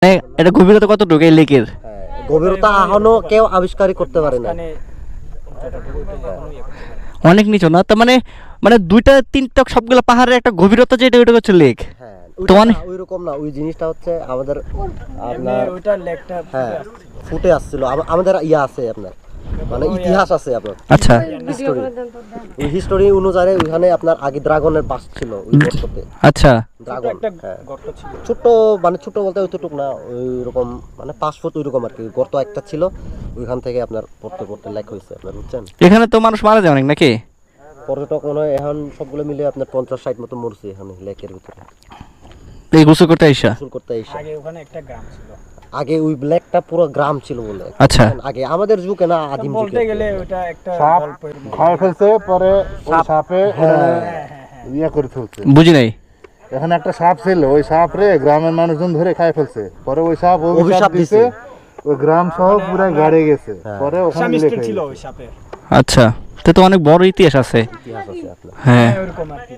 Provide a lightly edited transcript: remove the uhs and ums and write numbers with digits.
এটা গভীরতা কতটুকু এই লেকের? গভীরতা এখনো কেউ আবিষ্কারই করতে পারে না। অনেক নিচু না, তার মানে মানে দুইটা তিনটা সবগুলো পাহাড়ের একটা গভীরতা যেটা ওইটা হচ্ছে লেক। হ্যাঁ তো মানে ওই রকম না, ওই জিনিসটা হচ্ছে আমাদের আপনার ওইটা লেকটা হ্যাঁ ফুটে আসছিল আমাদের ইয়া আছে আপনার মানে ইতিহাস আছে আপনার আচ্ছা হিস্টোরি। ওই হিস্টোরি অনুযায়ী ওইখানে আপনার আগে ড্রাগনের বাস ছিল ওই গর্ততে। আচ্ছা ড্রাগন একটা হ্যাঁ গর্ত ছিল। ছোট মানে ছোট বলতে ওইটুক না, ওই রকম মানে 5 ফুট ওই রকম আর কি গর্ত একটা ছিল। ওইখান থেকে আপনার পড়তে পড়তে লেক হয়েছে আপনার, বুঝছেন? এখানে তো মানুষ মারা যায় অনেক নাকি? পর্যটক মনে হয় এখন সবগুলো মিলে আপনার 50-60 মতো মরছে এখানে লেকের ভিতরে এই গোসল করতে আইসা। গোসল করতে এসে। আগে ওখানে একটা গ্রাম ছিল। আগে ওই লেকটা পুরো গ্রাম ছিল বলে। আচ্ছা আগে আমাদের যুগে না, আদিম যুগে বলতে গেলে ওটা একটা সাপ গল্পের মতো। খায় ফেলছে, পরে ওই সাপে ইয়ে করে ফেলছে। বুঝি নাই। এখানে একটা সাপ ছিল, ওই সাপ রে গ্রামের মানুষজন ধরে খায় ফেলছে। পরে ওই সাপ অভিশাপ অভিশাপ দিছে, দিছে। ওই গ্রাম সহ পুরো গাড়ে গেছে। পরে ওখানে স্বামী লেখা স্ত্রী ছিল গেছে। ওই সাপের। আচ্ছা, তো তো অনেক বড় ইতিহাস আছে। ইতিহাস আছে আপনার। হ্যাঁ ওরকম আর কি।